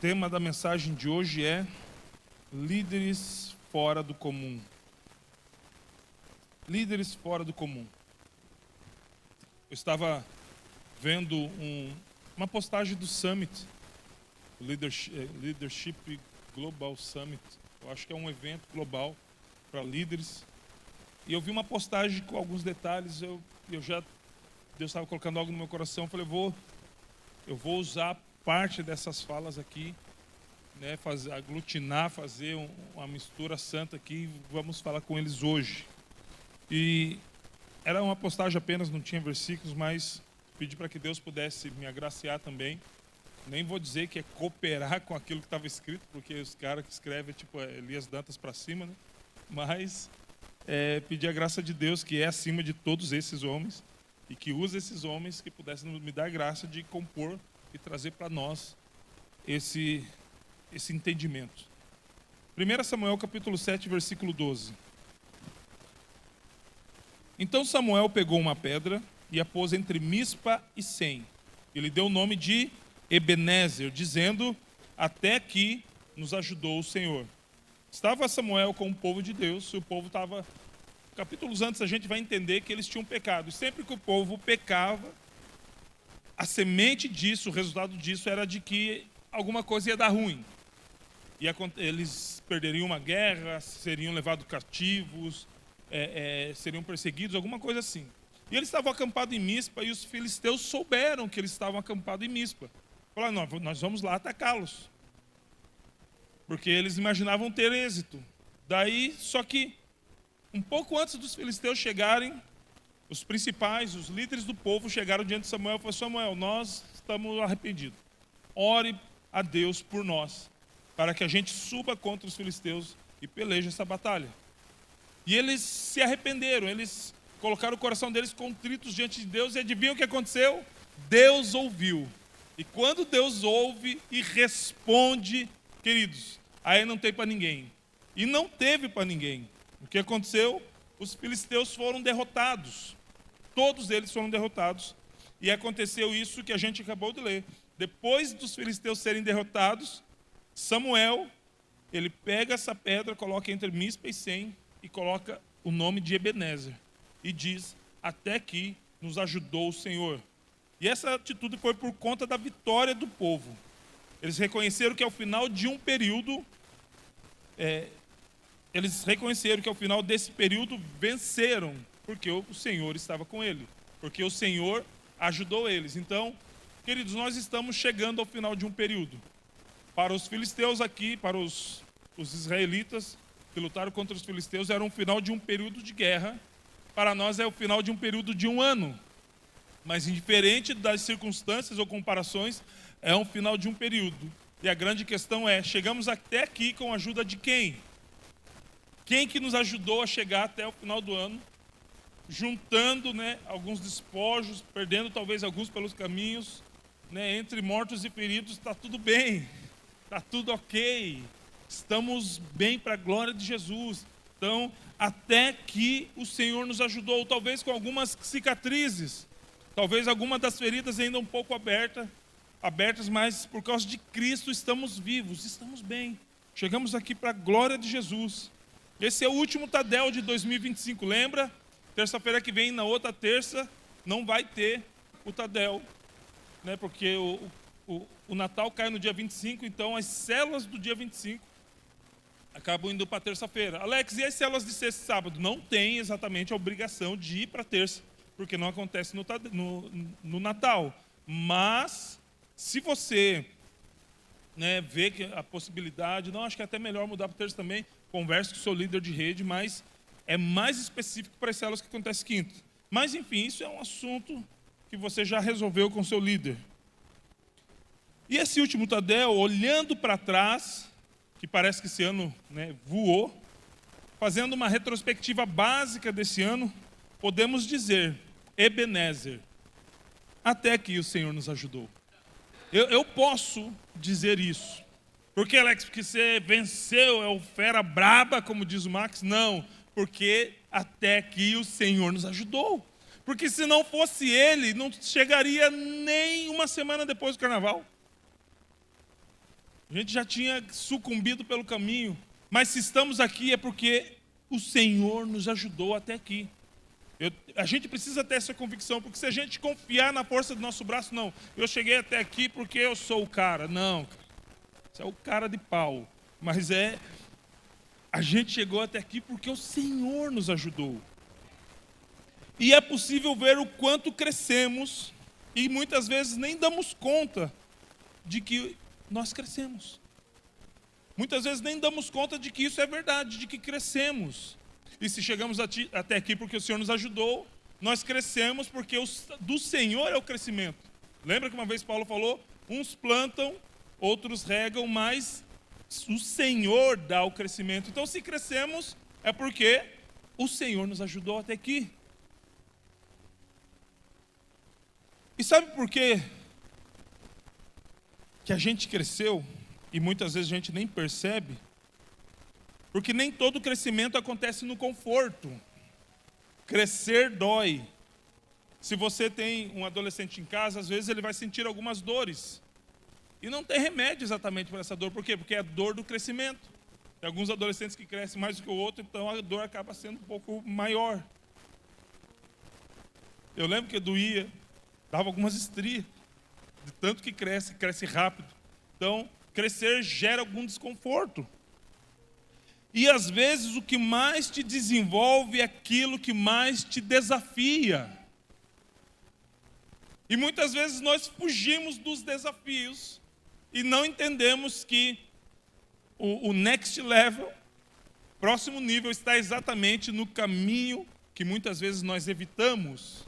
tema da mensagem de hoje é líderes fora do comum. Líderes fora do comum. Eu estava vendo uma postagem do Summit, o Leadership Global Summit. Eu acho que é um evento global para líderes. E eu vi uma postagem com alguns detalhes. Deus estava colocando algo no meu coração. Eu falei, eu vou usar parte dessas falas aqui, né, aglutinar, fazer uma mistura santa aqui. Vamos falar com eles hoje. E era uma postagem apenas, não tinha versículos, mas pedi para que Deus pudesse me agraciar também. Nem vou dizer que é cooperar com aquilo que estava escrito, porque os caras que escrevem tipo Elias Dantas para cima, né? Mas pedir a graça de Deus, que é acima de todos esses homens, e que usa esses homens que pudessem me dar a graça de compor e trazer para nós esse entendimento. 1 Samuel capítulo 7, versículo 12. Então Samuel pegou uma pedra e a pôs entre Mispa e Sem. Ele deu o nome de Ebenezer, dizendo, até que nos ajudou o Senhor. Estava Samuel com o povo de Deus, e o povo estava... Capítulos antes a gente vai entender que eles tinham pecado. E sempre que o povo pecava, a semente disso, o resultado disso era de que alguma coisa ia dar ruim. Eles perderiam uma guerra, seriam levados cativos, seriam perseguidos, alguma coisa assim. E eles estavam acampados em Mispa, e os filisteus souberam que eles estavam acampados em Mispa. Falaram, não, nós vamos lá atacá-los. Porque eles imaginavam ter êxito. Daí, só que, um pouco antes dos filisteus chegarem, os principais, os líderes do povo chegaram diante de Samuel e falaram, Samuel, nós estamos arrependidos. Ore a Deus por nós, para que a gente suba contra os filisteus e peleje essa batalha. E eles se arrependeram, eles colocaram o coração deles contritos diante de Deus, e adivinham o que aconteceu? Deus ouviu. E quando Deus ouve e responde, queridos, aí não tem para ninguém. E não teve para ninguém. O que aconteceu? Os filisteus foram derrotados. Todos eles foram derrotados. E aconteceu isso que a gente acabou de ler. Depois dos filisteus serem derrotados, Samuel, ele pega essa pedra, coloca entre Mispa e Sem, e coloca o nome de Ebenezer. E diz, até que nos ajudou o Senhor. E essa atitude foi por conta da vitória do povo. Eles reconheceram que ao final de um período, eles reconheceram que ao final desse período venceram, porque o Senhor estava com ele, porque o Senhor ajudou eles. Então, queridos, nós estamos chegando ao final de um período. Para os filisteus aqui, para os israelitas que lutaram contra os filisteus, era um final de um período de guerra. Para nós é o final de um período de um ano. Mas indiferente das circunstâncias ou comparações, é um final de um período. E a grande questão é, chegamos até aqui com a ajuda de quem? Quem que nos ajudou a chegar até o final do ano, juntando, né, alguns despojos, perdendo talvez alguns pelos caminhos, né, entre mortos e feridos, está tudo bem, está tudo ok, estamos bem para a glória de Jesus. Então, até que o Senhor nos ajudou, talvez com algumas cicatrizes, talvez alguma das feridas ainda um pouco abertas, mas por causa de Cristo estamos vivos, estamos bem. Chegamos aqui para a glória de Jesus. Esse é o último Tadel de 2025, lembra? Terça-feira que vem, na outra terça, não vai ter o Tadel, né? Porque o Natal cai no dia 25, então as células do dia 25 acabam indo para terça-feira. Alex, e as células de sexta e sábado? Não tem exatamente a obrigação de ir para terça, porque não acontece no Natal. Mas, se você, né, vê que a possibilidade, não, acho que é até melhor mudar para terça também, converse com o seu líder de rede, mas é mais específico para as células que acontece quinta. Mas, enfim, isso é um assunto que você já resolveu com o seu líder. E esse último Tadel, olhando para trás, que parece que esse ano, né, voou, fazendo uma retrospectiva básica desse ano, podemos dizer, Ebenezer, até que o Senhor nos ajudou. Eu posso dizer isso. Porque, Alex, porque você venceu, é o fera braba, como diz o Max? Não, porque até que o Senhor nos ajudou. Porque se não fosse Ele, não chegaria nem uma semana depois do carnaval. A gente já tinha sucumbido pelo caminho. Mas se estamos aqui é porque o Senhor nos ajudou até aqui. A gente precisa ter essa convicção, porque se a gente confiar na força do nosso braço, não, eu cheguei até aqui porque eu sou o cara. Não, você é o cara de pau. Mas a gente chegou até aqui porque o Senhor nos ajudou. E é possível ver o quanto crescemos e muitas vezes nem damos conta de que nós crescemos. Muitas vezes nem damos conta de que isso é verdade, de que crescemos. E se chegamos até aqui porque o Senhor nos ajudou, nós crescemos porque do Senhor é o crescimento. Lembra que uma vez Paulo falou? Uns plantam, outros regam, mas o Senhor dá o crescimento. Então, se crescemos, é porque o Senhor nos ajudou até aqui. E sabe por quê que a gente cresceu e muitas vezes a gente nem percebe? Porque nem todo crescimento acontece no conforto. Crescer dói. Se você tem um adolescente em casa, às vezes ele vai sentir algumas dores. E não tem remédio exatamente para essa dor. Por quê? Porque é a dor do crescimento. Tem alguns adolescentes que crescem mais do que o outro, então a dor acaba sendo um pouco maior. Eu lembro que doía, dava algumas estrias, de tanto que cresce rápido. Então, crescer gera algum desconforto. E às vezes o que mais te desenvolve é aquilo que mais te desafia. E muitas vezes nós fugimos dos desafios e não entendemos que o next level, próximo nível, está exatamente no caminho que muitas vezes nós evitamos,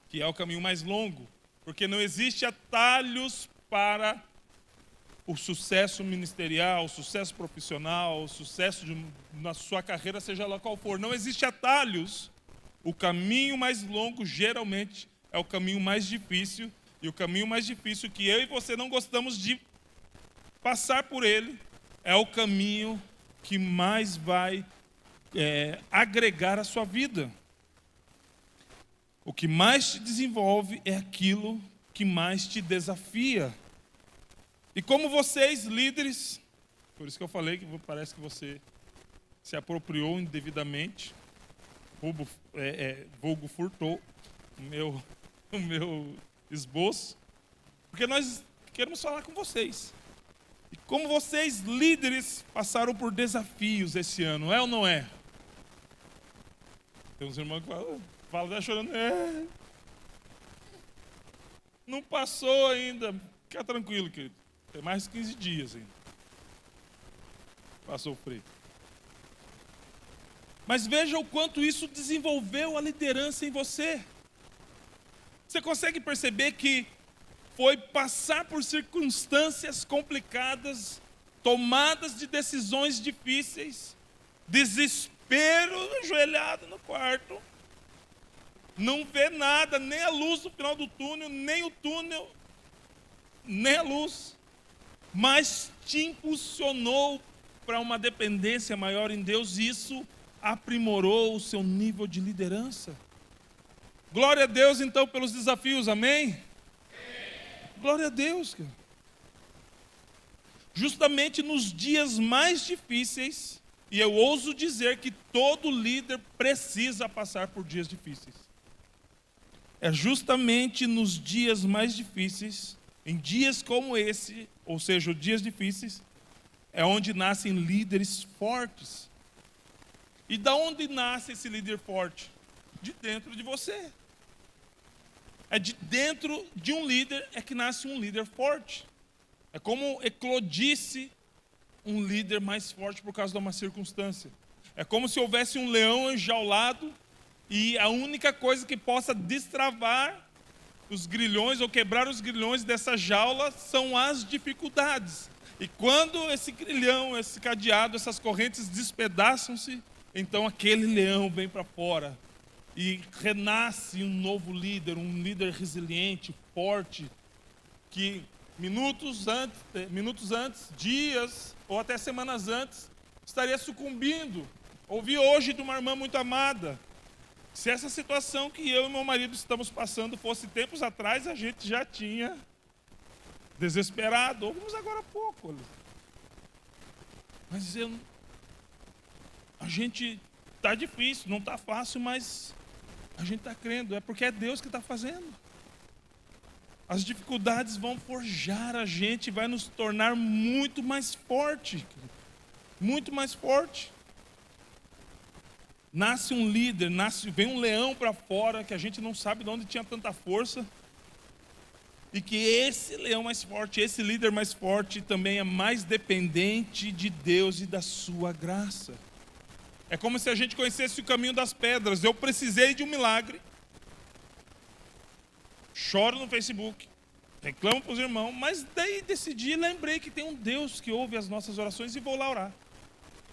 que é o caminho mais longo. Porque não existe atalhos para o sucesso ministerial, o sucesso profissional, o sucesso na sua carreira, seja lá qual for. Não existe atalhos. O caminho mais longo, geralmente, é o caminho mais difícil. E o caminho mais difícil que eu e você não gostamos de passar por ele, é o caminho que mais vai agregar à sua vida. O que mais te desenvolve é aquilo que mais te desafia. E como vocês, líderes, por isso que eu falei que parece que você se apropriou indevidamente, vulgo furtou o meu esboço, porque nós queremos falar com vocês. E como vocês, líderes, passaram por desafios esse ano, é ou não é? Tem uns irmãos que falam chorando, não passou ainda, fica tranquilo, querido. Tem mais de 15 dias ainda para sofrer. Mas veja o quanto isso desenvolveu a liderança em você. Você consegue perceber que foi passar por circunstâncias complicadas, tomadas de decisões difíceis, desespero ajoelhado no quarto, não vê nada, nem a luz no final do túnel, nem o túnel, nem a luz. Mas te impulsionou para uma dependência maior em Deus, e isso aprimorou o seu nível de liderança. Glória a Deus, então, pelos desafios, amém? Sim. Glória a Deus, cara. Justamente nos dias mais difíceis, e eu ouso dizer que todo líder precisa passar por dias difíceis. É justamente nos dias mais difíceis, em dias como esse, ou seja, dias difíceis, é onde nascem líderes fortes. E da onde nasce esse líder forte? De dentro de você. É de dentro de um líder é que nasce um líder forte. É como eclodisse um líder mais forte por causa de uma circunstância. É como se houvesse um leão enjaulado e a única coisa que possa destravar os grilhões ou quebrar os grilhões dessa jaula são as dificuldades. E quando esse grilhão, esse cadeado, essas correntes despedaçam-se, então aquele leão vem para fora e renasce um novo líder, um líder resiliente, forte, que minutos antes, dias ou até semanas antes, estaria sucumbindo. Ouvi hoje de uma irmã muito amada: se essa situação que eu e meu marido estamos passando fosse tempos atrás, a gente já tinha desesperado. Ouvimos agora há pouco. Mas a gente está difícil, não está fácil, mas a gente está crendo. É porque é Deus que está fazendo. As dificuldades vão forjar a gente, vai nos tornar muito mais forte. Muito mais forte. Nasce um líder, vem um leão para fora, que a gente não sabe de onde tinha tanta força. E que esse leão mais forte, esse líder mais forte, também é mais dependente de Deus e da sua graça. É como se a gente conhecesse o caminho das pedras. Eu precisei de um milagre. Choro no Facebook, reclamo para os irmãos, mas daí decidi, lembrei que tem um Deus que ouve as nossas orações e vou lá orar.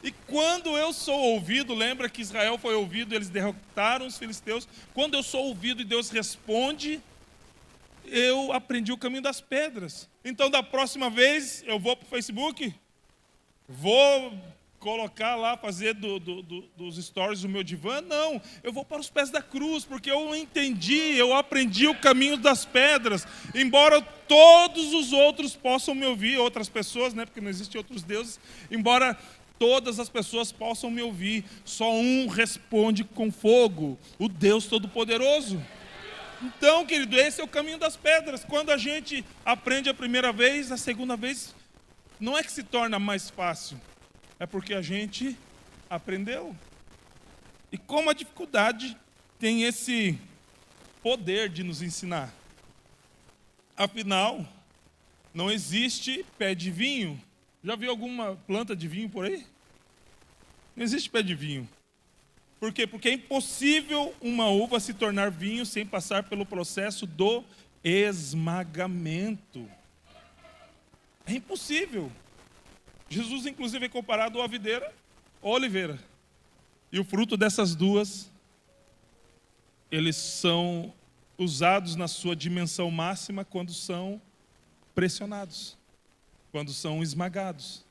E quando eu sou ouvido, lembra que Israel foi ouvido, eles derrotaram os filisteus. Quando eu sou ouvido e Deus responde, eu aprendi o caminho das pedras. Então, da próxima vez, eu vou para o Facebook, vou colocar lá, fazer dos stories o meu divã. Não, eu vou para os pés da cruz, porque eu entendi, eu aprendi o caminho das pedras. Embora todos os outros possam me ouvir, outras pessoas, né, porque não existem outros deuses, embora todas as pessoas possam me ouvir, só um responde com fogo, o Deus Todo-Poderoso. Então, querido, esse é o caminho das pedras. Quando a gente aprende a primeira vez, a segunda vez, não é que se torna mais fácil, é porque a gente aprendeu. E como a dificuldade tem esse poder de nos ensinar. Afinal, não existe pé de vinho. Já viu alguma planta de vinho por aí? Não existe pé de vinho. Por quê? Porque é impossível uma uva se tornar vinho sem passar pelo processo do esmagamento. É impossível. Jesus, inclusive, é comparado à videira ou à oliveira. E o fruto dessas duas, eles são usados na sua dimensão máxima quando são pressionados, quando são esmagados,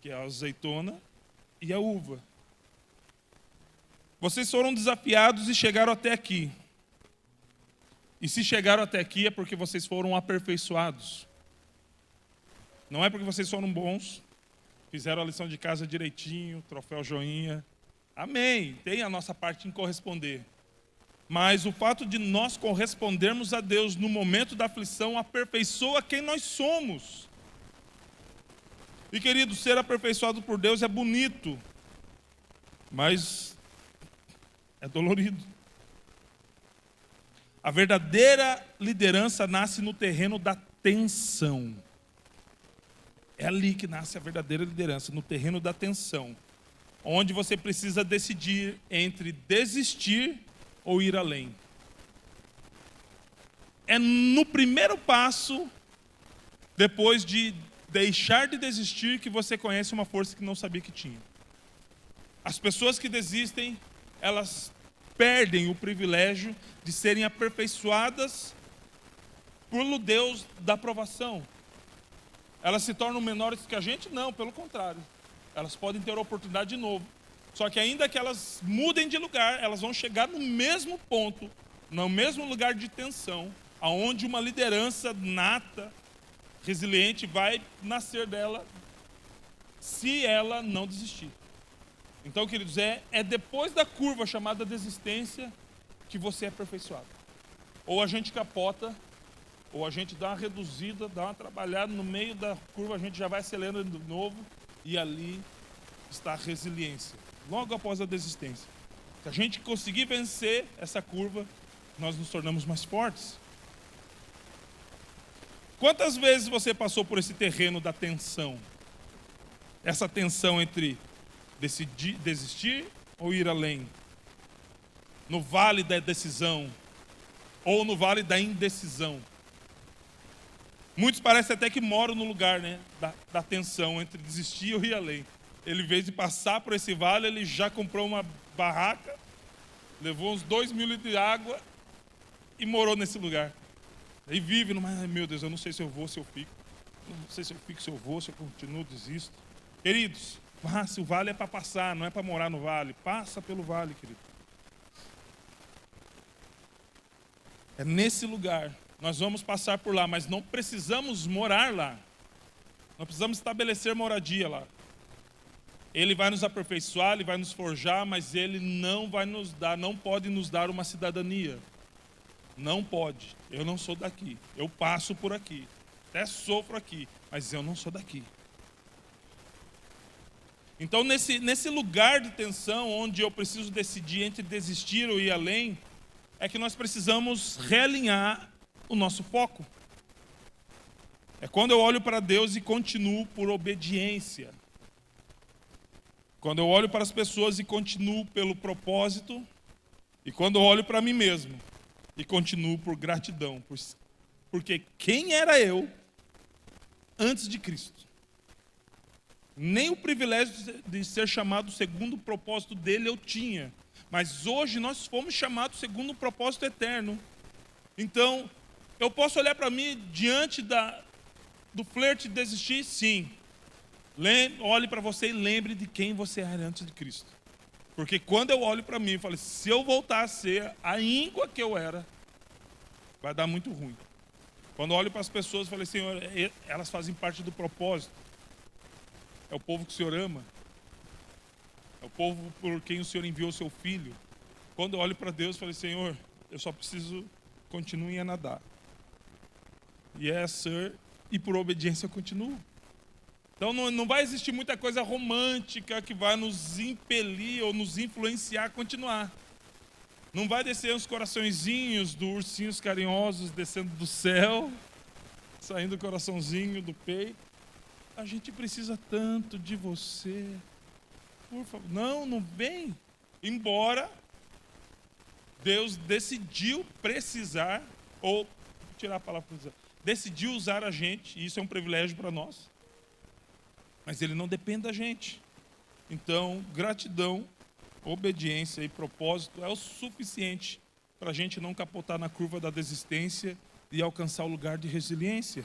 que é a azeitona e a uva. Vocês foram desafiados e chegaram até aqui. E se chegaram até aqui é porque vocês foram aperfeiçoados. Não é porque vocês foram bons, fizeram a lição de casa direitinho, troféu joinha. Amém, tem a nossa parte em corresponder. Mas o fato de nós correspondermos a Deus no momento da aflição aperfeiçoa quem nós somos. E, querido, ser aperfeiçoado por Deus é bonito, mas é dolorido. A verdadeira liderança nasce no terreno da tensão. É ali que nasce a verdadeira liderança, no terreno da tensão, onde você precisa decidir entre desistir ou ir além. É no primeiro passo, depois de deixar de desistir, que você conhece uma força que não sabia que tinha. As pessoas que desistem, elas perdem o privilégio de serem aperfeiçoadas pelo Deus da aprovação. Elas se tornam menores que a gente? Não, pelo contrário. Elas podem ter a oportunidade de novo. Só que ainda que elas mudem de lugar, elas vão chegar no mesmo ponto, no mesmo lugar de tensão, aonde uma liderança nata, resiliente, vai nascer dela, se ela não desistir. Então, queridos, é depois da curva chamada desistência que você é aperfeiçoado. Ou a gente capota, ou a gente dá uma reduzida, dá uma trabalhada, no meio da curva a gente já vai acelerando de novo, e ali está a resiliência, logo após a desistência. Se a gente conseguir vencer essa curva, nós nos tornamos mais fortes. Quantas vezes você passou por esse terreno da tensão? Essa tensão entre decidir, desistir ou ir além? No vale da decisão ou no vale da indecisão? Muitos parecem até que moram no lugar, né, da tensão entre desistir ou ir além. Ele, em vez de passar por esse vale, ele já comprou uma barraca, levou uns 2.000 litros de água e morou nesse lugar. E vive numa, meu Deus, eu não sei se eu vou, se eu fico. Não sei se eu fico, se eu vou, se eu continuo, desisto. Queridos, se o vale é para passar, não é para morar no vale. Passa pelo vale, querido. É nesse lugar. Nós vamos passar por lá, mas não precisamos morar lá. Não precisamos estabelecer moradia lá. Ele vai nos aperfeiçoar, Ele vai nos forjar, mas Ele não vai nos dar, não pode nos dar uma cidadania. Não pode. Eu não sou daqui. Eu passo por aqui. Até sofro aqui, mas eu não sou daqui. Então, nesse lugar de tensão, onde eu preciso decidir entre desistir ou ir além, é que nós precisamos realinhar o nosso foco. É quando eu olho para Deus e continuo por obediência. Quando eu olho para as pessoas e continuo pelo propósito. E quando eu olho para mim mesmo e continuo por gratidão. Porque quem era eu antes de Cristo? Nem o privilégio de ser chamado segundo o propósito dele eu tinha. Mas hoje nós fomos chamados segundo o propósito eterno. Então, eu posso olhar para mim diante do flerte de desistir? Sim. Olhe para você e lembre de quem você era antes de Cristo. Porque quando eu olho para mim e falo, se eu voltar a ser a íngua que eu era, vai dar muito ruim. Quando eu olho para as pessoas, eu falei, Senhor, elas fazem parte do propósito. É o povo que o Senhor ama. É o povo por quem o Senhor enviou o seu Filho. Quando eu olho para Deus, eu falei, Senhor, eu só preciso continuar a nadar. Yes, sir. E por obediência eu continuo. Então não vai existir muita coisa romântica que vai nos impelir ou nos influenciar a continuar. Não vai descer os coraçõezinhos dos ursinhos carinhosos descendo do céu, saindo o coraçãozinho do peito. A gente precisa tanto de você. Por favor. Não vem. Embora Deus decidiu precisar, ou tirar a palavra precisar, decidiu usar a gente, e isso é um privilégio para nós. Mas Ele não depende da gente. Então, gratidão, obediência e propósito é o suficiente para a gente não capotar na curva da desistência e alcançar o lugar de resiliência.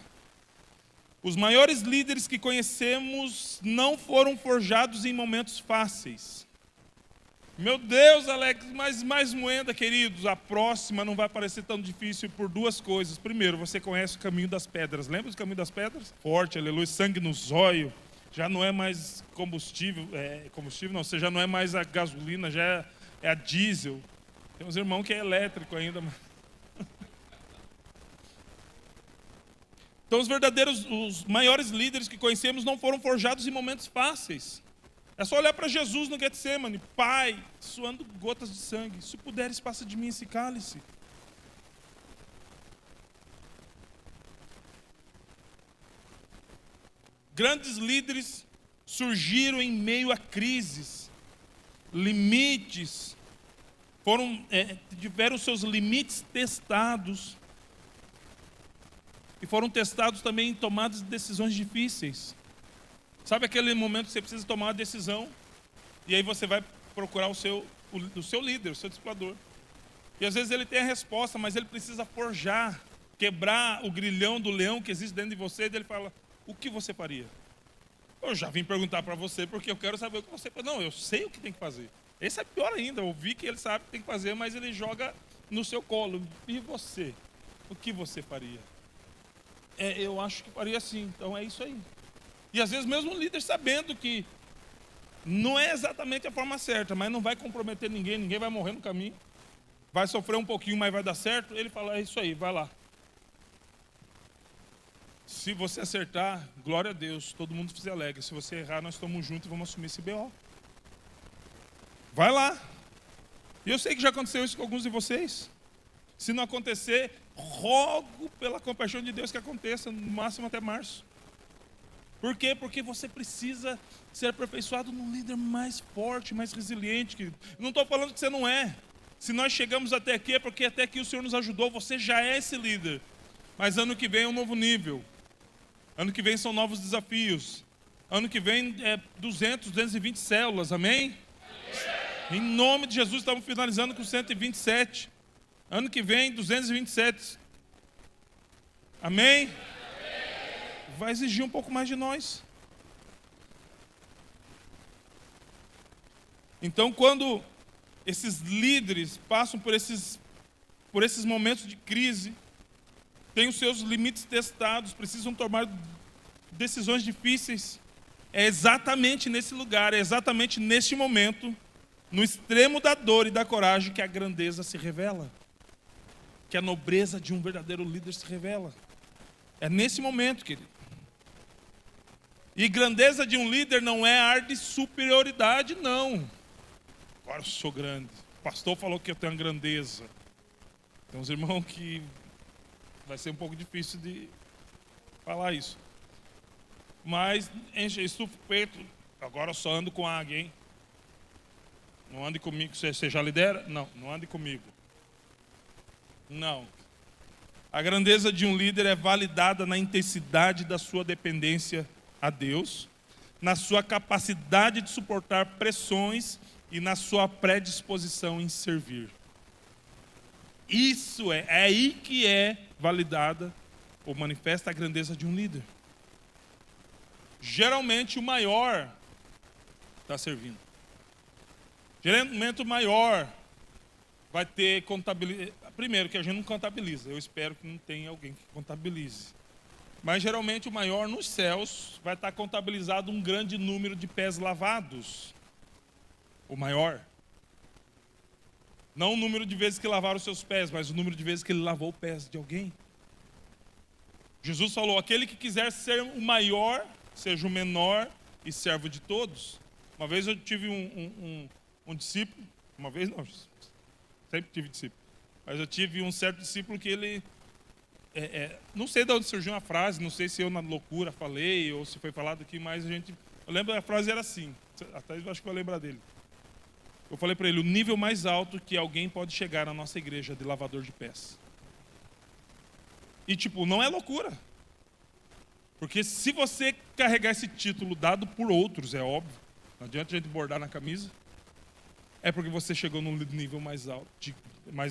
Os maiores líderes que conhecemos não foram forjados em momentos fáceis. Meu Deus, Alex, mas mais moeda, queridos. A próxima não vai parecer tão difícil por duas coisas. Primeiro, você conhece o caminho das pedras. Lembra do caminho das pedras? Forte, aleluia, sangue no zóio. Já não é mais combustível, você já não é mais a gasolina, já é a diesel. Tem uns irmãos que é elétrico ainda, mas... Então os maiores líderes que conhecemos não foram forjados em momentos fáceis. É só olhar para Jesus no Getsemane. Pai, suando gotas de sangue, se puderes, passa de mim esse cálice. Grandes líderes surgiram em meio a crises, limites, tiveram seus limites testados. E foram testados também em tomadas de decisões difíceis. Sabe aquele momento que você precisa tomar uma decisão, e aí você vai procurar o seu líder, o seu discipulador. E às vezes ele tem a resposta, mas ele precisa forjar, quebrar o grilhão do leão que existe dentro de você, e ele fala, o que você faria? Eu já vim perguntar para você, porque eu quero saber o que você faria. Não, eu sei o que tem que fazer. Esse é pior ainda, eu vi que ele sabe o que tem que fazer, mas ele joga no seu colo. E você? O que você faria? Eu acho que faria assim, então é isso aí. E às vezes mesmo o líder sabendo que não é exatamente a forma certa, mas não vai comprometer ninguém vai morrer no caminho, vai sofrer um pouquinho, mas vai dar certo, ele fala, é isso aí, vai lá. Se você acertar, glória a Deus, todo mundo se alegra. Se você errar, nós estamos juntos e vamos assumir esse BO. Vai lá. E eu sei que já aconteceu isso com alguns de vocês. Se não acontecer, rogo pela compaixão de Deus que aconteça, no máximo até março. Por quê? Porque você precisa ser aperfeiçoado num líder mais forte, mais resiliente. Querido. Não estou falando que você não é. Se nós chegamos até aqui, é porque até aqui o Senhor nos ajudou. Você já é esse líder. Mas ano que vem é um novo nível. Ano que vem são novos desafios. Ano que vem é 220 células, amém? Em nome de Jesus, estamos finalizando com 127. Ano que vem, 227. Amém? Vai exigir um pouco mais de nós. Então, quando esses líderes passam por esses momentos de crise, têm os seus limites testados, precisam tomar decisões difíceis, É exatamente nesse lugar, é exatamente neste momento, no extremo da dor e da coragem, que a grandeza se revela. Que a nobreza de um verdadeiro líder se revela. É nesse momento, querido. E grandeza de um líder não é ar de superioridade, não. Agora eu sou grande. O pastor falou que eu tenho grandeza. Tem uns irmãos que vai ser um pouco difícil de falar isso. Mas estufa o peito. Agora eu só ando com águia, hein? Não ande comigo, você já lidera? Não, não ande comigo. Não. A grandeza de um líder é validada na intensidade da sua dependência a Deus, na sua capacidade de suportar pressões e na sua predisposição em servir. Isso é aí que é validada ou manifesta a grandeza de um líder. Geralmente o maior está servindo. Geralmente o maior vai ter contabilidade. Primeiro, que a gente não contabiliza. Eu espero que não tenha alguém que contabilize. Mas geralmente o maior nos céus vai estar contabilizado um grande número de pés lavados. O maior. Não o número de vezes que lavaram os seus pés, mas o número de vezes que ele lavou os pés de alguém. Jesus falou, aquele que quiser ser o maior, seja o menor e servo de todos. Uma vez eu tive um discípulo, uma vez não, sempre tive discípulo, mas eu tive um certo discípulo que ele, não sei de onde surgiu a frase, não sei se eu na loucura falei ou se foi falado aqui, mas eu lembro a frase era assim, até eu acho que vou lembrar dele. Eu falei para ele, o nível mais alto que alguém pode chegar na nossa igreja é de lavador de pés. E não é loucura. Porque se você carregar esse título dado por outros, é óbvio, não adianta a gente bordar na camisa, é porque você chegou num nível mais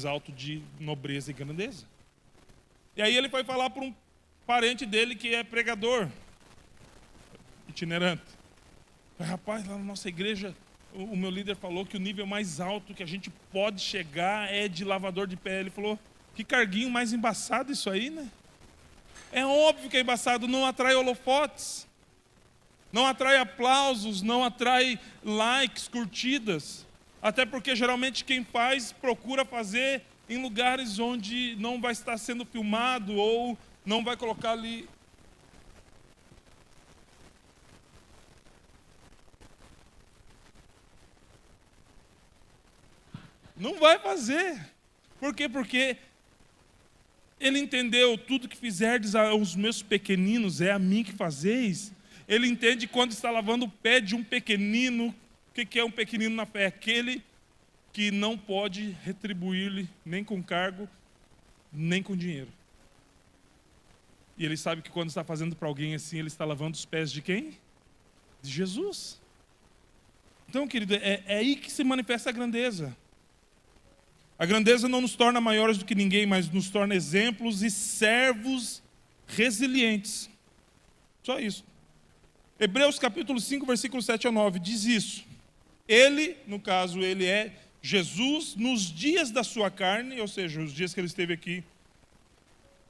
alto de nobreza e grandeza. E aí ele foi falar para um parente dele que é pregador, itinerante. Rapaz, lá na nossa igreja, o meu líder falou que o nível mais alto que a gente pode chegar é de lavador de pé. Ele falou, que carguinho mais embaçado isso aí, né? É óbvio que é embaçado, não atrai holofotes, não atrai aplausos, não atrai likes, curtidas. Até porque geralmente quem faz procura fazer em lugares onde não vai estar sendo filmado ou não vai colocar ali. Não vai fazer. Por quê? Porque ele entendeu, tudo que fizerdes aos meus pequeninos é a mim que fazeis. Ele entende quando está lavando o pé de um pequenino. O que é um pequenino na fé? Aquele que não pode retribuir-lhe nem com cargo, nem com dinheiro. E ele sabe que quando está fazendo para alguém assim, ele está lavando os pés de quem? De Jesus. Então, querido, é aí que se manifesta a grandeza. A grandeza não nos torna maiores do que ninguém, mas nos torna exemplos e servos resilientes. Só isso. Hebreus capítulo 5, versículo 7 a 9, diz isso. Ele, no caso, ele é Jesus, nos dias da sua carne, ou seja, os dias que ele esteve aqui,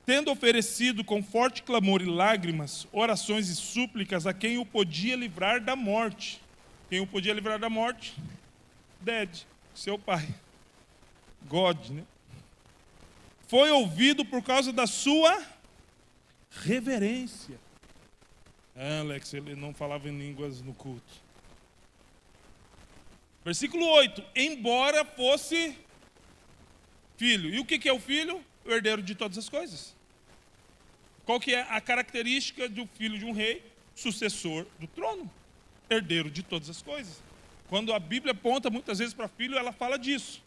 tendo oferecido com forte clamor e lágrimas, orações e súplicas a quem o podia livrar da morte. Quem o podia livrar da morte? Dead, seu pai. God, né? Foi ouvido por causa da sua reverência. Alex, ele não falava em línguas no culto. Versículo 8. Embora fosse filho. E o que é o filho? O herdeiro de todas as coisas. Qual que é a característica do filho de um rei? Sucessor do trono. Herdeiro de todas as coisas. Quando a Bíblia aponta muitas vezes para filho, ela fala disso.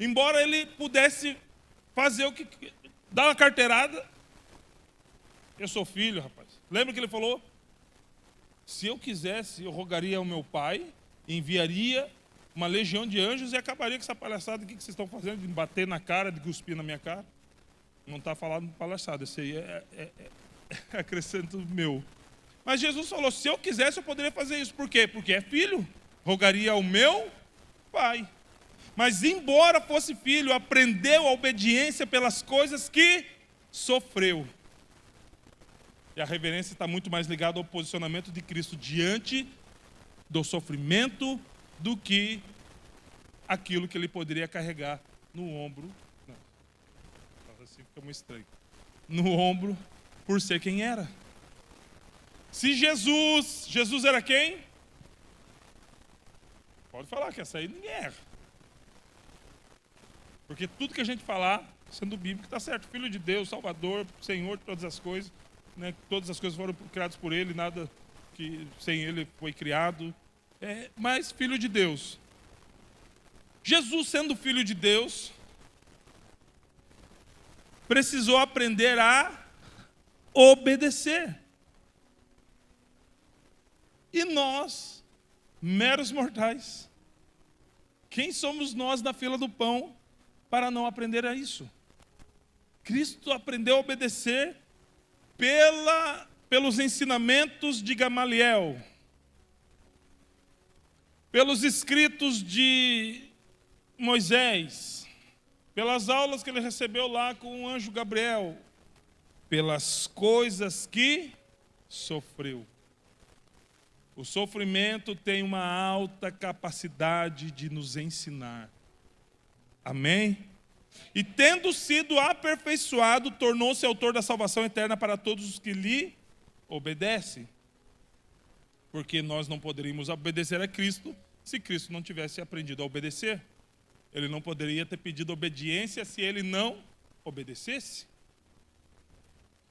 Embora ele pudesse fazer o que... dar uma carteirada. Eu sou filho, rapaz. Lembra que ele falou? Se eu quisesse, eu rogaria ao meu pai, enviaria uma legião de anjos e acabaria com essa palhaçada aqui que vocês estão fazendo, de bater na cara, de cuspir na minha cara. Não está falando palhaçada, isso aí é acrescento meu. Mas Jesus falou, se eu quisesse, eu poderia fazer isso. Por quê? Porque é filho. Rogaria ao meu pai. Mas embora fosse filho, aprendeu a obediência pelas coisas que sofreu. E a reverência está muito mais ligada ao posicionamento de Cristo diante do sofrimento do que aquilo que ele poderia carregar no ombro. Não, assim fica muito estranho. No ombro, por ser quem era. Se Jesus era quem? Pode falar que essa aí ninguém erra. Porque tudo que a gente falar, sendo bíblico, está certo. Filho de Deus, Salvador, Senhor de todas as coisas. Né? Todas as coisas foram criadas por Ele, nada que sem Ele foi criado. Mas Filho de Deus. Jesus, sendo Filho de Deus, precisou aprender a obedecer. E nós, meros mortais, quem somos nós na fila do pão para não aprender a isso? Cristo aprendeu a obedecer pelos ensinamentos de Gamaliel, pelos escritos de Moisés, pelas aulas que ele recebeu lá com o anjo Gabriel, pelas coisas que sofreu. O sofrimento tem uma alta capacidade de nos ensinar. Amém? E tendo sido aperfeiçoado, tornou-se autor da salvação eterna para todos os que lhe obedecem. Porque nós não poderíamos obedecer a Cristo se Cristo não tivesse aprendido a obedecer. Ele não poderia ter pedido obediência se ele não obedecesse.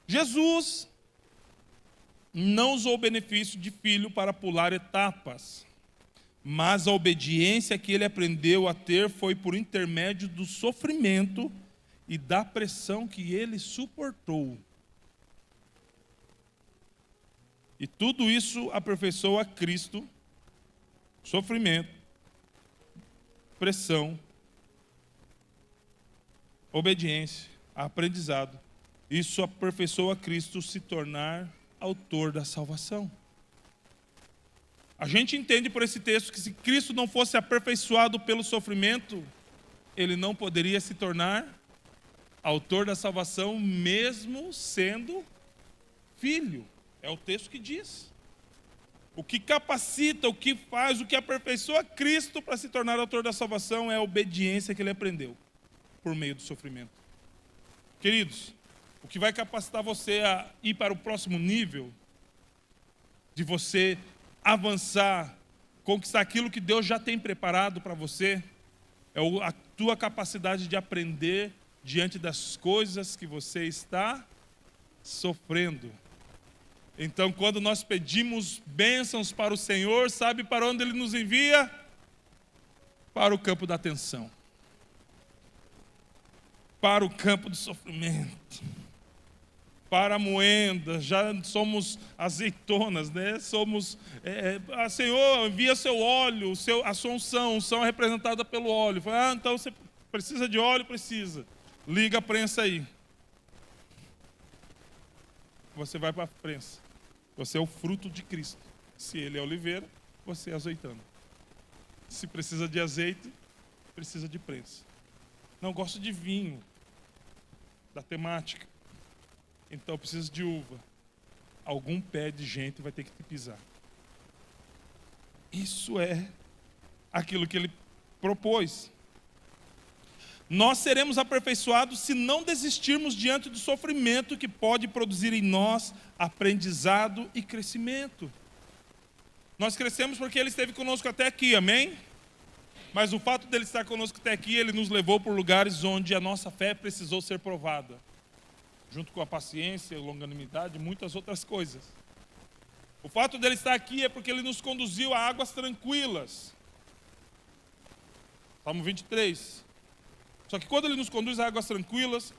Jesus não usou o benefício de filho para pular etapas, mas a obediência que ele aprendeu a ter foi por intermédio do sofrimento e da pressão que ele suportou. E tudo isso aperfeiçoa Cristo: sofrimento, pressão, obediência, aprendizado. Isso aperfeiçoa Cristo se tornar autor da salvação. A gente entende por esse texto que se Cristo não fosse aperfeiçoado pelo sofrimento, ele não poderia se tornar autor da salvação, mesmo sendo filho. É o texto que diz. O que capacita, o que faz, o que aperfeiçoa Cristo para se tornar autor da salvação é a obediência que ele aprendeu por meio do sofrimento. Queridos, o que vai capacitar você a ir para o próximo nível, de você avançar, conquistar aquilo que Deus já tem preparado para você, é a tua capacidade de aprender diante das coisas que você está sofrendo. Então, quando nós pedimos bênçãos para o Senhor, sabe para onde Ele nos envia? Para o campo da tensão. Para o campo do sofrimento. Para a moenda, já somos azeitonas, né? Somos, Senhor, envia seu óleo, a sua unção é representada pelo óleo. Então você precisa de óleo? Precisa. Liga a prensa aí. Você vai para a prensa. Você é o fruto de Cristo. Se Ele é oliveira, você é azeitona. Se precisa de azeite, precisa de prensa. Não gosto de vinho, da temática. Então precisa de uva. Algum pé de gente vai ter que te pisar. Isso é aquilo que Ele propôs. Nós seremos aperfeiçoados se não desistirmos diante do sofrimento que pode produzir em nós aprendizado e crescimento. Nós crescemos porque Ele esteve conosco até aqui, amém? Mas o fato dele estar conosco até aqui, Ele nos levou por lugares onde a nossa fé precisou ser provada. Junto com a paciência, a longanimidade e muitas outras coisas. O fato dele estar aqui é porque Ele nos conduziu a águas tranquilas. Salmo 23. Só que quando Ele nos conduz a águas tranquilas,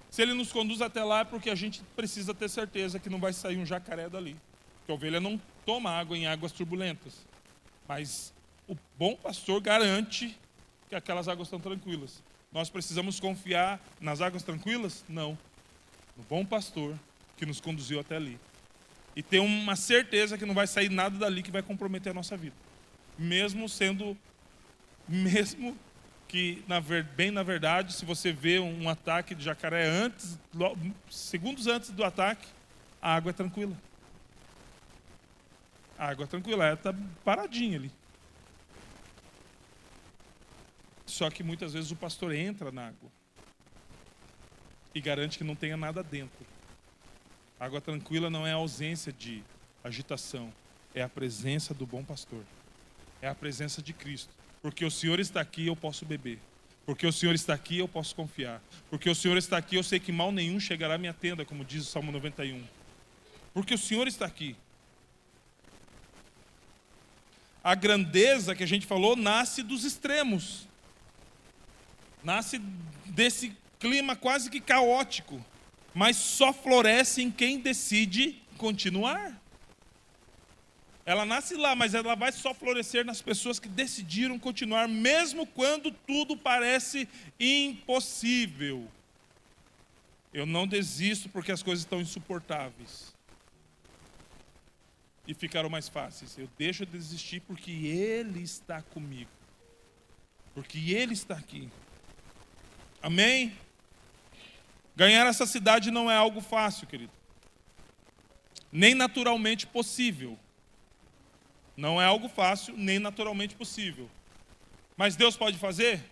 se Ele nos conduz até lá é porque a gente precisa ter certeza que não vai sair um jacaré dali. Porque a ovelha não toma água em águas turbulentas. Mas o bom pastor garante que aquelas águas estão tranquilas. Nós precisamos confiar nas águas tranquilas? Não. No bom pastor que nos conduziu até ali. E ter uma certeza que não vai sair nada dali que vai comprometer a nossa vida. Mesmo que, bem na verdade, se você vê um ataque de jacaré segundos antes do ataque, a água é tranquila. A água é tranquila, ela está paradinha ali. Só que muitas vezes o pastor entra na água e garante que não tenha nada dentro. A água tranquila não é a ausência de agitação, é a presença do bom pastor. É a presença de Cristo. Porque o Senhor está aqui, eu posso beber. Porque o Senhor está aqui, eu posso confiar. Porque o Senhor está aqui, eu sei que mal nenhum chegará à minha tenda, como diz o Salmo 91. Porque o Senhor está aqui. A grandeza que a gente falou nasce dos extremos. Nasce desse clima quase que caótico. Mas só floresce em quem decide continuar. Ela nasce lá, mas ela vai só florescer nas pessoas que decidiram continuar, mesmo quando tudo parece impossível. Eu não desisto porque as coisas estão insuportáveis e ficaram mais fáceis. Eu deixo de desistir porque Ele está comigo. Porque Ele está aqui. Amém? Ganhar essa cidade não é algo fácil, querido. Nem naturalmente possível. Não é algo fácil, nem naturalmente possível. Mas Deus pode fazer?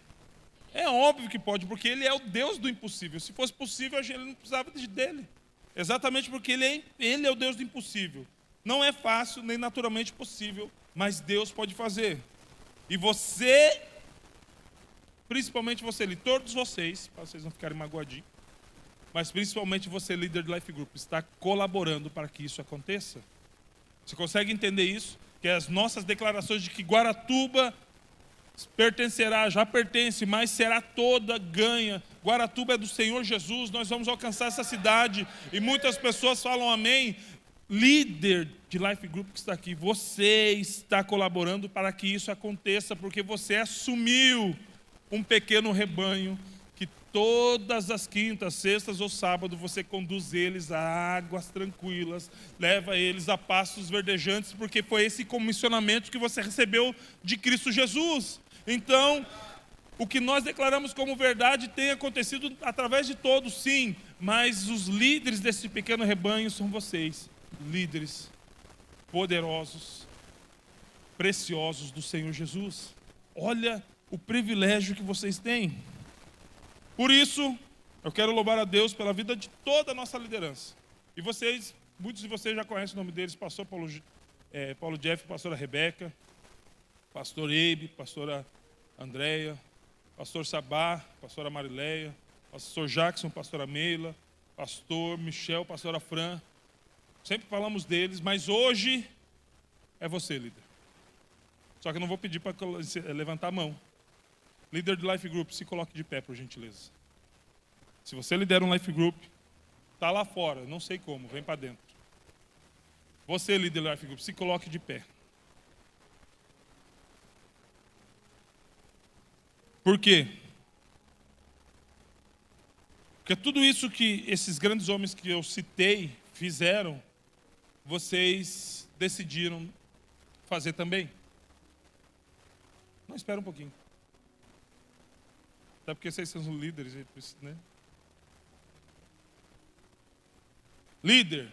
É óbvio que pode, porque Ele é o Deus do impossível. Se fosse possível, Ele não precisava dele. Exatamente porque Ele é o Deus do impossível. Não é fácil, nem naturalmente possível, mas Deus pode fazer. E você, principalmente você, todos vocês, para vocês não ficarem magoadinhos, mas principalmente você, líder de Life Group, está colaborando para que isso aconteça. Você consegue entender isso? Que as nossas declarações de que Guaratuba pertencerá, já pertence, mas será toda ganha. Guaratuba é do Senhor Jesus, nós vamos alcançar essa cidade. E muitas pessoas falam amém. Líder de Life Group que está aqui, você está colaborando para que isso aconteça, porque você assumiu um pequeno rebanho que todas as quintas, sextas ou sábado você conduz eles a águas tranquilas, leva eles a pastos verdejantes, porque foi esse comissionamento que você recebeu de Cristo Jesus. Então, o que nós declaramos como verdade tem acontecido através de todos, sim, mas os líderes desse pequeno rebanho são vocês, líderes poderosos, preciosos do Senhor Jesus. Olha o privilégio que vocês têm. Por isso, eu quero louvar a Deus pela vida de toda a nossa liderança. E vocês, muitos de vocês já conhecem o nome deles, pastor Paulo Jeff, pastora Rebeca, pastor Eibe, pastora Andréia, pastor Sabá, pastora Marileia, pastor Jackson, pastora Meila, pastor Michel, pastora Fran. Sempre falamos deles, mas hoje é você, líder. Só que eu não vou pedir para levantar a mão. Líder de Life Group, se coloque de pé, por gentileza. Se você lidera um Life Group, está lá fora, não sei como, vem para dentro. Você, líder de Life Group, se coloque de pé. Por quê? Porque tudo isso que esses grandes homens que eu citei fizeram, vocês decidiram fazer também. Não, espera um pouquinho. Até porque vocês são os líderes, né? Líder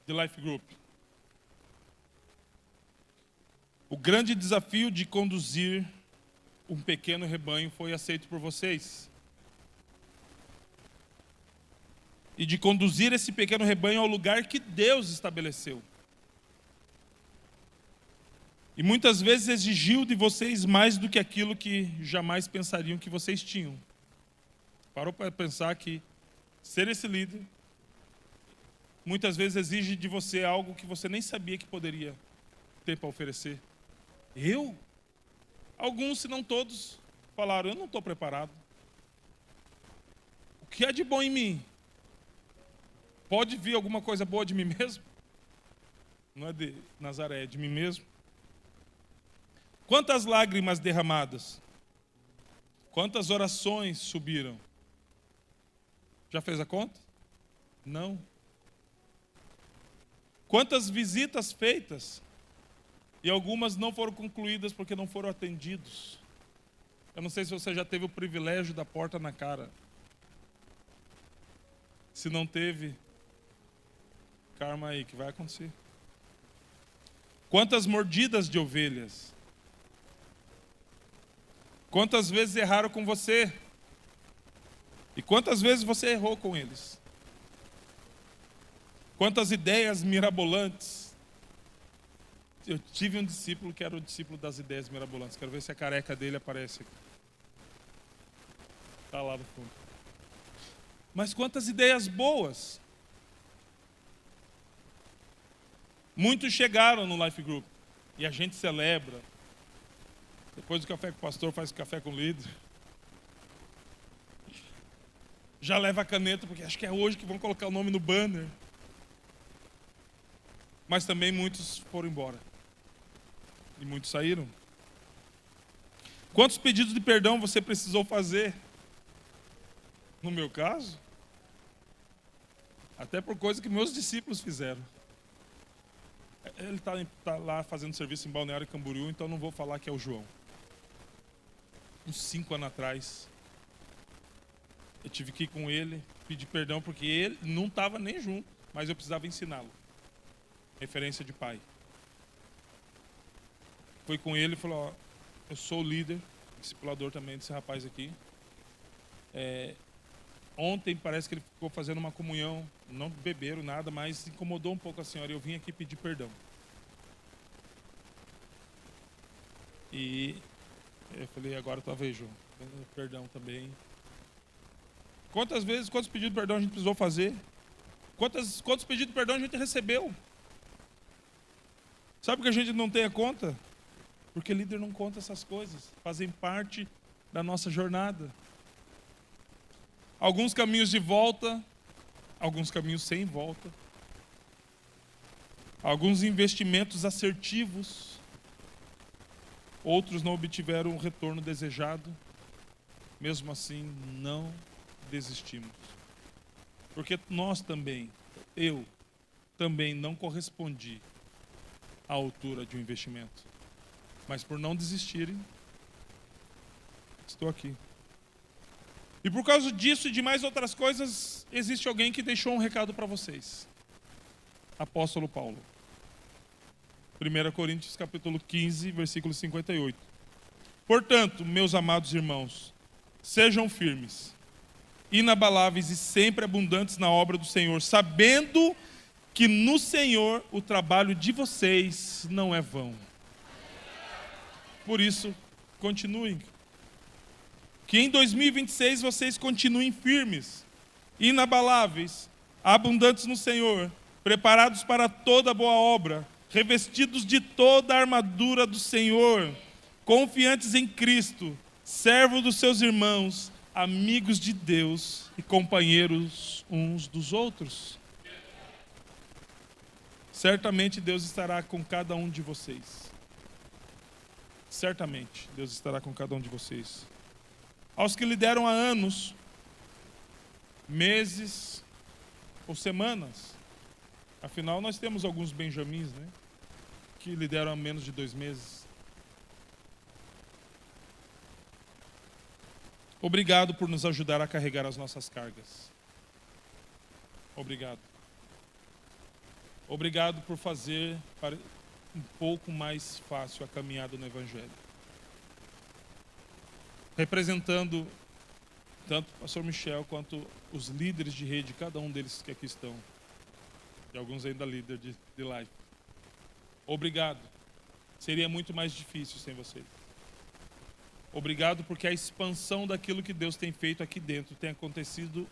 de Life Group. O grande desafio de conduzir um pequeno rebanho foi aceito por vocês. E de conduzir esse pequeno rebanho ao lugar que Deus estabeleceu. E muitas vezes exigiu de vocês mais do que aquilo que jamais pensariam que vocês tinham. Parou para pensar que ser esse líder muitas vezes exige de você algo que você nem sabia que poderia ter para oferecer. Eu? Alguns, se não todos, falaram, eu não estou preparado. O que há de bom em mim? Pode vir alguma coisa boa de mim mesmo? Não é de Nazaré, é de mim mesmo. Quantas lágrimas derramadas? Quantas orações subiram? Já fez a conta? Não. Quantas visitas feitas? E algumas não foram concluídas porque não foram atendidos. Eu não sei se você já teve o privilégio da porta na cara. Se não teve, karma aí que vai acontecer. Quantas mordidas de ovelhas? Quantas vezes erraram com você? E quantas vezes você errou com eles? Quantas ideias mirabolantes? Eu tive um discípulo que era o discípulo das ideias mirabolantes. Quero ver se a careca dele aparece aqui. Está lá no fundo. Mas quantas ideias boas? Muitos chegaram no Life Group. E a gente celebra. Depois do café com o pastor, faz café com o líder. Já leva a caneta, porque acho que é hoje que vão colocar o nome no banner. Mas também muitos foram embora. E muitos saíram. Quantos pedidos de perdão você precisou fazer? No meu caso, até por coisa que meus discípulos fizeram. Ele está lá fazendo serviço em Balneário Camboriú, então não vou falar que é o João. Uns 5 anos atrás, eu tive que ir com ele, pedir perdão, porque ele não estava nem junto, mas eu precisava ensiná-lo. Referência de pai. Foi com ele e falou, ó, eu sou o líder, discipulador também desse rapaz aqui. Ontem parece que ele ficou fazendo uma comunhão, não beberam nada, mas incomodou um pouco a senhora e eu vim aqui pedir perdão. E eu falei, agora tua vez, João. Perdão também. Quantos pedidos de perdão a gente precisou fazer? Quantos pedidos de perdão a gente recebeu? Sabe por que a gente não tem a conta? Porque líder não conta essas coisas. Fazem parte da nossa jornada. Alguns caminhos de volta, alguns caminhos sem volta. Alguns investimentos assertivos, outros não obtiveram o retorno desejado. Mesmo assim, não desistimos. Porque nós também, eu também não correspondi à altura de um investimento. Mas por não desistirem, estou aqui. E por causa disso e de mais outras coisas, existe alguém que deixou um recado para vocês. Apóstolo Paulo. 1 Coríntios capítulo 15, versículo 58. Portanto, meus amados irmãos, sejam firmes, inabaláveis e sempre abundantes na obra do Senhor, sabendo que no Senhor o trabalho de vocês não é vão. Por isso, continuem. Que em 2026 vocês continuem firmes, inabaláveis, abundantes no Senhor, preparados para toda boa obra, revestidos de toda a armadura do Senhor, confiantes em Cristo, servos dos seus irmãos, amigos de Deus e companheiros uns dos outros. Certamente Deus estará com cada um de vocês. Certamente Deus estará com cada um de vocês. Aos que lideram há anos, meses ou semanas. Afinal, nós temos alguns benjamins, né? Que lideram há menos de 2 meses. Obrigado por nos ajudar a carregar as nossas cargas. Obrigado. Obrigado por fazer um pouco mais fácil a caminhada no Evangelho. Representando tanto o pastor Michel quanto os líderes de rede, cada um deles que aqui estão. E alguns ainda líderes de life. Obrigado. Seria muito mais difícil sem vocês. Obrigado porque a expansão daquilo que Deus tem feito aqui dentro tem acontecido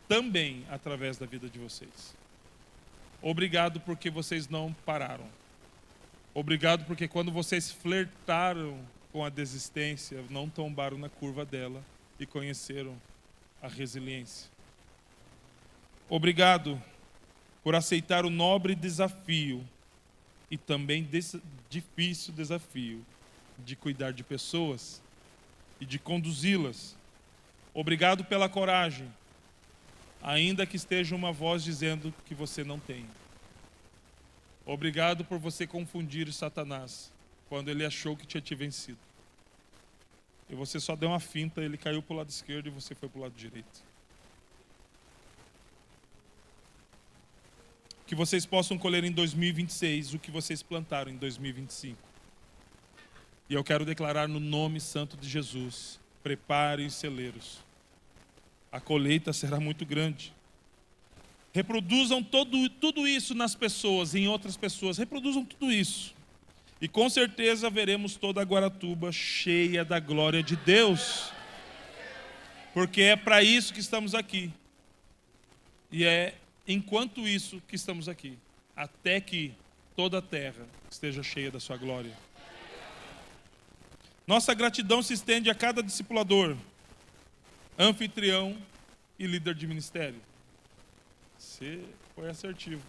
também através da vida de vocês. Obrigado porque vocês não pararam. Obrigado porque quando vocês flertaram com a desistência, não tombaram na curva dela e conheceram a resiliência. Obrigado por aceitar o nobre desafio e também difícil desafio de cuidar de pessoas e de conduzi-las. Obrigado pela coragem, ainda que esteja uma voz dizendo que você não tem. Obrigado por você confundir Satanás quando ele achou que tinha te vencido. E você só deu uma finta, ele caiu para o lado esquerdo e você foi para o lado direito. que vocês possam colher em 2026 o que vocês plantaram em 2025. E eu quero declarar no nome santo de Jesus: preparem os celeiros. A colheita será muito grande. Reproduzam tudo isso nas pessoas, em outras pessoas. Reproduzam tudo isso. E com certeza veremos toda a Guaratuba cheia da glória de Deus. Porque é para isso que estamos aqui. E é enquanto isso que estamos aqui. Até que toda a terra esteja cheia da sua glória. Nossa gratidão se estende a cada discipulador, anfitrião e líder de ministério. Você foi assertivo.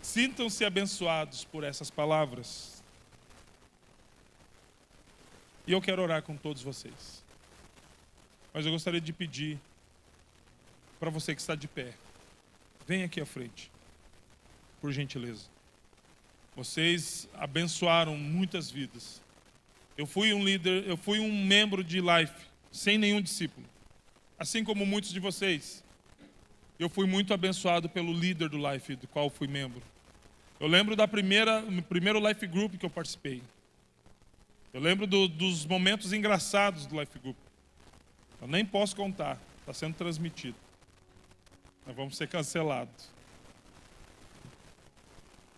Sintam-se abençoados por essas palavras. E eu quero orar com todos vocês. Mas eu gostaria de pedir para você que está de pé, venha aqui à frente, por gentileza. Vocês abençoaram muitas vidas. Eu fui um líder, eu fui um membro de Life, sem nenhum discípulo. Assim como muitos de vocês. Eu fui muito abençoado pelo líder do Life, do qual fui membro. Eu lembro do primeiro Life Group que eu participei. Eu lembro dos momentos engraçados do Life Group. Eu nem posso contar, está sendo transmitido. Nós vamos ser cancelados.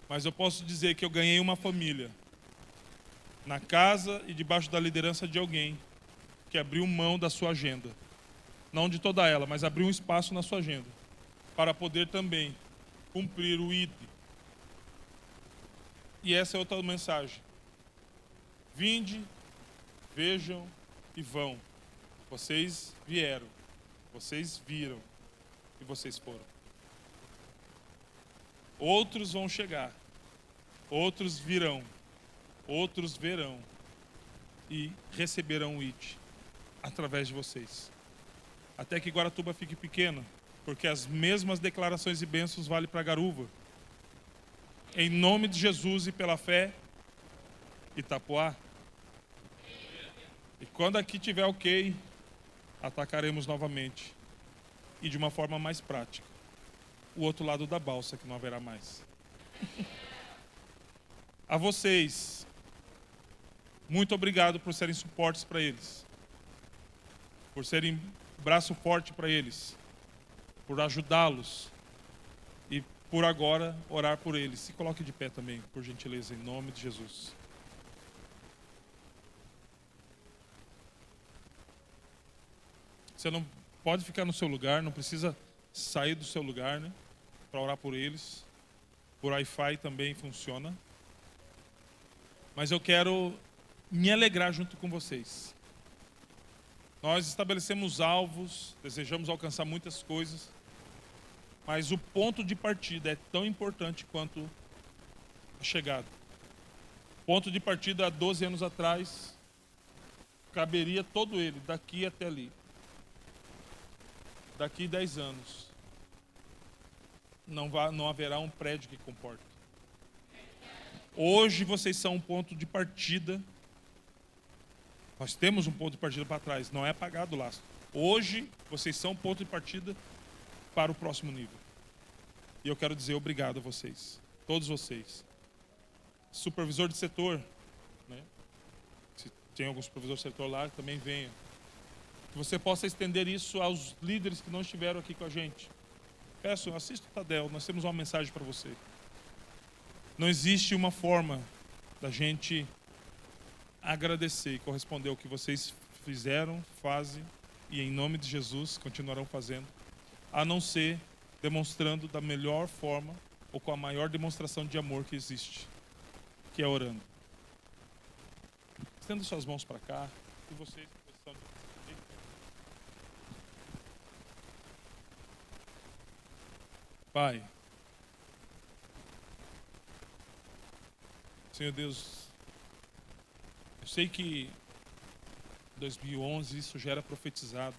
Mas eu posso dizer que eu ganhei uma família na casa e debaixo da liderança de alguém que abriu mão da sua agenda. Não de toda ela, mas abriu um espaço na sua agenda para poder também cumprir o ID. E essa é outra mensagem. Vinde, vejam e vão. Vocês vieram, vocês viram e vocês foram. Outros vão chegar, outros virão, outros verão e receberão o ID através de vocês. Até que Guaratuba fique pequena, porque as mesmas declarações e bênçãos valem para Garuva. Em nome de Jesus e pela fé, Itapoá. E quando aqui tiver ok, atacaremos novamente. E de uma forma mais prática. O outro lado da balsa, que não haverá mais. A vocês, muito obrigado por serem suportes para eles. Por serem braço forte para eles. Por ajudá-los. E por agora orar por eles. Se coloque de pé também, por gentileza, em nome de Jesus. Você não pode ficar no seu lugar, não precisa sair do seu lugar, né? Para orar por eles. Por Wi-Fi também funciona. Mas eu quero me alegrar junto com vocês. Nós estabelecemos alvos, desejamos alcançar muitas coisas. Mas o ponto de partida é tão importante quanto a chegada. Ponto de partida há 12 anos atrás, caberia todo ele, daqui até ali. Daqui 10 anos, não haverá um prédio que comporte. Hoje vocês são um ponto de partida. Nós temos um ponto de partida para trás, não é apagado o laço. Hoje vocês são um ponto de partida para o próximo nível. E eu quero dizer obrigado a vocês, todos vocês. Supervisor de setor, né? Se tem algum supervisor de setor lá, também venha. Que você possa estender isso aos líderes que não estiveram aqui com a gente. Peço, assista o Tadel, nós temos uma mensagem para você. Não existe uma forma da gente agradecer e corresponder ao que vocês fizeram, fazem e em nome de Jesus continuarão fazendo, a não ser demonstrando da melhor forma ou com a maior demonstração de amor que existe, que é orando. Estenda suas mãos para cá e vocês estão de... Pai, Senhor Deus, eu sei que em 2011 isso já era profetizado.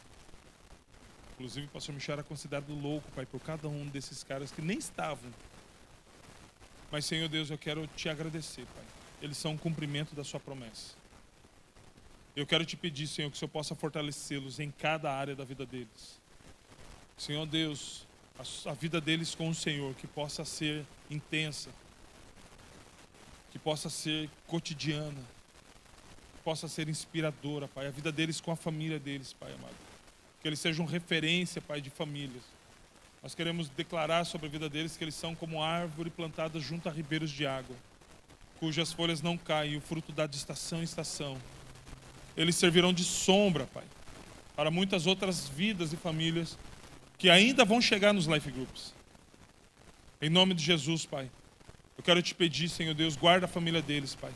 Inclusive o pastor Michel era considerado louco, Pai, por cada um desses caras que nem estavam. Mas, Senhor Deus, eu quero te agradecer, Pai. Eles são um cumprimento da sua promessa. Eu quero te pedir, Senhor, que o Senhor possa fortalecê-los em cada área da vida deles. Senhor Deus, a vida deles com o Senhor, que possa ser intensa, que possa ser cotidiana, que possa ser inspiradora, Pai. A vida deles com a família deles, Pai amado. Que eles sejam referência, Pai, de famílias. Nós queremos declarar sobre a vida deles que eles são como árvore plantada junto a ribeiros de água, cujas folhas não caem, e o fruto dá de estação em estação. Eles servirão de sombra, Pai, para muitas outras vidas e famílias que ainda vão chegar nos life groups. Em nome de Jesus, Pai, eu quero te pedir, Senhor Deus, guarda a família deles, Pai.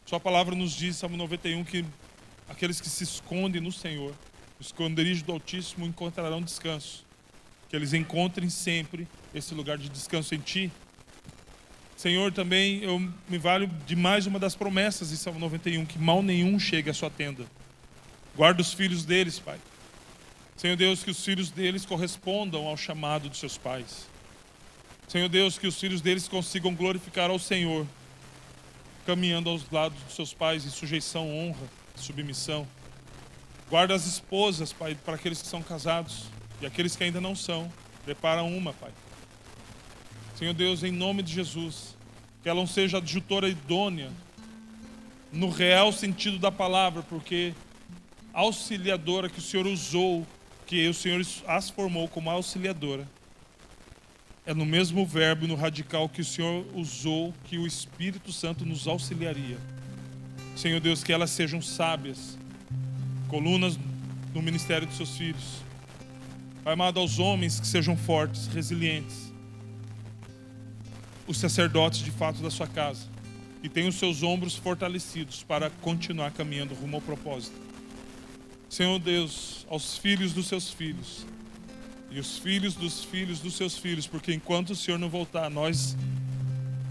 Sua palavra nos diz, Salmo 91, que aqueles que se escondem no Senhor, o esconderijo do Altíssimo, encontrarão descanso. Que eles encontrem sempre esse lugar de descanso em Ti. Senhor, também eu me valho de mais uma das promessas de Salmo 91, que mal nenhum chegue à sua tenda. Guarda os filhos deles, Pai. Senhor Deus, que os filhos deles correspondam ao chamado dos seus pais. Senhor Deus, que os filhos deles consigam glorificar ao Senhor, caminhando aos lados dos seus pais em sujeição, honra, submissão. Guarda as esposas, Pai, para aqueles que são casados. E aqueles que ainda não são, prepara uma, Pai. Senhor Deus, em nome de Jesus, que ela não seja adjutora idônea, no real sentido da palavra, porque auxiliadora que o Senhor usou, que o Senhor as formou como auxiliadora, é no mesmo verbo, no radical que o Senhor usou, que o Espírito Santo nos auxiliaria. Senhor Deus, que elas sejam sábias, colunas no ministério dos seus filhos. Pai amado, aos homens que sejam fortes, resilientes, os sacerdotes de fato da sua casa, e tenham os seus ombros fortalecidos para continuar caminhando rumo ao propósito. Senhor Deus, aos filhos dos seus filhos, e os filhos dos seus filhos, porque enquanto o Senhor não voltar, nós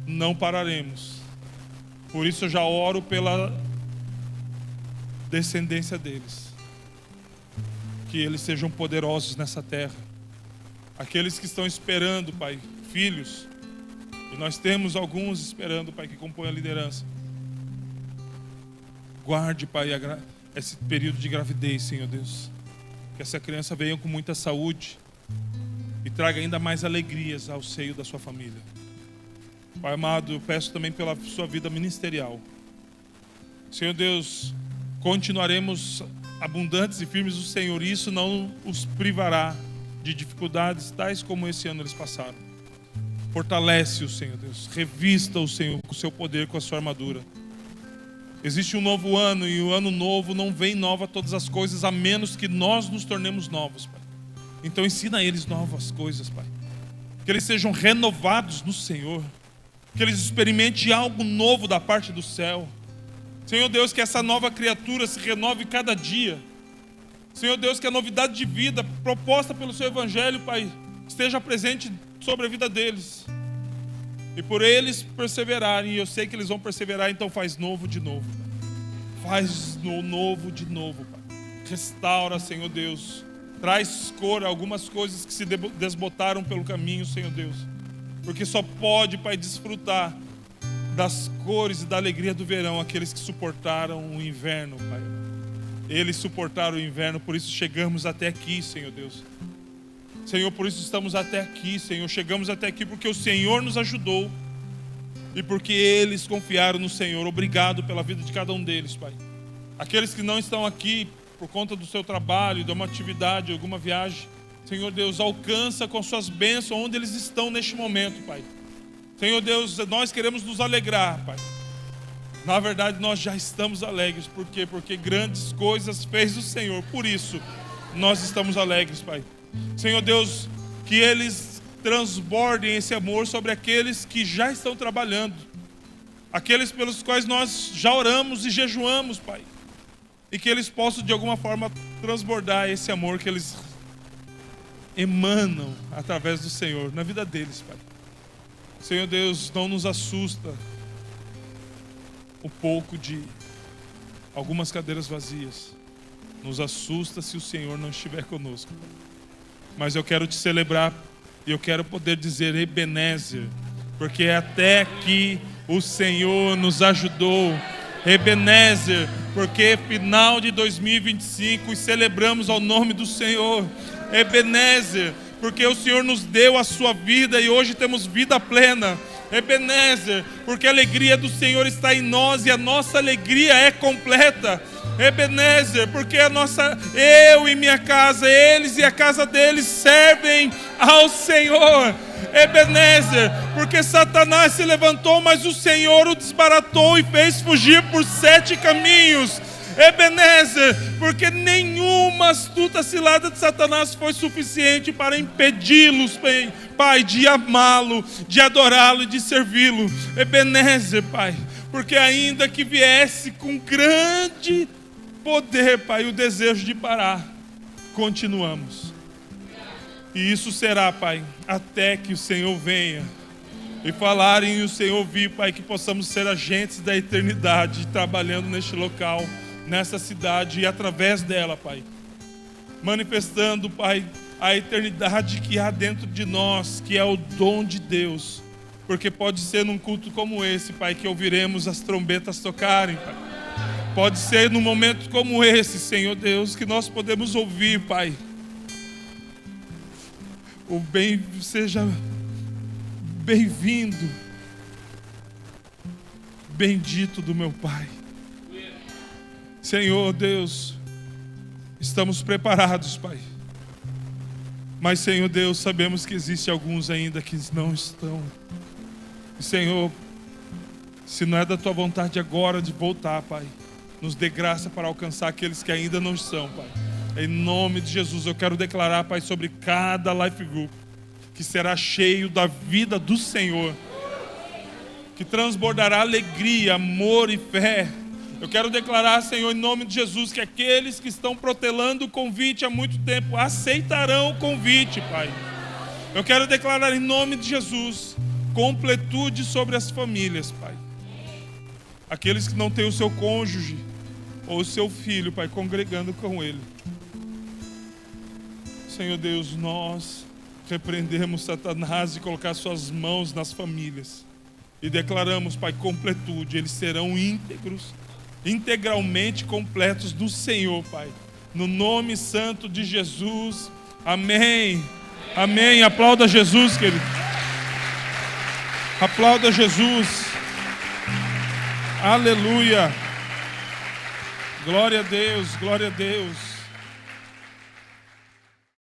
não pararemos. Por isso eu já oro pela descendência deles, que eles sejam poderosos nessa terra. Aqueles que estão esperando, Pai, filhos, e nós temos alguns esperando, Pai, que compõem a liderança. Guarde, Pai, esse período de gravidez, Senhor Deus. Que essa criança venha com muita saúde e traga ainda mais alegrias ao seio da sua família. Pai amado, eu peço também pela sua vida ministerial. Senhor Deus, continuaremos abundantes e firmes do Senhor, e isso não os privará de dificuldades tais como esse ano eles passaram. Fortalece-o, Senhor Deus, revista o Senhor com o seu poder, com a sua armadura. Existe um novo ano, e o ano novo não vem nova todas as coisas, a menos que nós nos tornemos novos, Pai. Então ensina a eles novas coisas, Pai. Que eles sejam renovados no Senhor, que eles experimentem algo novo da parte do céu. Senhor Deus, que essa nova criatura se renove cada dia. Senhor Deus, que a novidade de vida proposta pelo seu Evangelho, Pai, esteja presente sobre a vida deles. E por eles perseverarem, e eu sei que eles vão perseverar, então faz novo de novo, Pai. Faz novo de novo, Pai. Restaura, Senhor Deus. Traz cor a algumas coisas que se desbotaram pelo caminho, Senhor Deus. Porque só pode, Pai, desfrutar das cores e da alegria do verão aqueles que suportaram o inverno, Pai. Eles suportaram o inverno, por isso chegamos até aqui, Senhor Deus. Senhor, por isso estamos até aqui, Senhor. Chegamos até aqui porque o Senhor nos ajudou e porque eles confiaram no Senhor. Obrigado pela vida de cada um deles, Pai. Aqueles que não estão aqui por conta do seu trabalho, de uma atividade, alguma viagem, Senhor Deus, alcança com suas bênçãos onde eles estão neste momento, Pai. Senhor Deus, nós queremos nos alegrar, Pai. Na verdade, nós já estamos alegres. Por quê? Porque grandes coisas fez o Senhor. Por isso, nós estamos alegres, Pai. Senhor Deus, que eles transbordem esse amor sobre aqueles que já estão trabalhando. Aqueles pelos quais nós já oramos e jejuamos, Pai. E que eles possam, de alguma forma, transbordar esse amor que eles emanam através do Senhor na vida deles, Pai. Senhor Deus, não nos assusta o pouco de algumas cadeiras vazias. Nos assusta se o Senhor não estiver conosco. Mas eu quero te celebrar e eu quero poder dizer Ebenezer, porque até aqui o Senhor nos ajudou. Ebenezer, porque final de 2025 e celebramos ao nome do Senhor. Ebenezer, porque o Senhor nos deu a sua vida e hoje temos vida plena. Ebenezer, porque a alegria do Senhor está em nós e a nossa alegria é completa. Ebenezer, porque eu e minha casa, eles e a casa deles servem ao Senhor. Ebenezer, porque Satanás se levantou, mas o Senhor o desbaratou e fez fugir por 7 caminhos. Ebenezer, porque nenhuma astuta cilada de Satanás foi suficiente para impedi-los, Pai, de amá-lo, de adorá-lo e de servi-lo. Ebenezer, Pai, porque ainda que viesse com grande poder, Pai, o desejo de parar, continuamos. E isso será, Pai, até que o Senhor venha e falarem e o Senhor vir, Pai, que possamos ser agentes da eternidade, trabalhando neste local, nessa cidade e através dela, Pai, manifestando, Pai, a eternidade que há dentro de nós, que é o dom de Deus, porque pode ser num culto como esse, Pai, que ouviremos as trombetas tocarem, Pai. Pode ser num momento como esse, Senhor Deus, que nós podemos ouvir, Pai, o bem seja bem-vindo, bendito do meu Pai. Senhor Deus, estamos preparados, Pai. Mas, Senhor Deus, sabemos que existem alguns ainda que não estão. E, Senhor, se não é da Tua vontade agora de voltar, Pai, nos dê graça para alcançar aqueles que ainda não estão, Pai. Em nome de Jesus, eu quero declarar, Pai, sobre cada Life Group, que será cheio da vida do Senhor, que transbordará alegria, amor e fé. Eu quero declarar, Senhor, em nome de Jesus, que aqueles que estão protelando o convite há muito tempo aceitarão o convite, Pai. Eu quero declarar em nome de Jesus completude sobre as famílias, Pai. Aqueles que não têm o seu cônjuge ou o seu filho, Pai, congregando com ele. Senhor Deus, nós repreendemos Satanás de colocar suas mãos nas famílias e declaramos, Pai, completude. Eles serão íntegros, integralmente completos do Senhor, Pai, no nome santo de Jesus, amém, amém. Aplauda Jesus, querido, aplauda Jesus, aleluia, glória a Deus, glória a Deus.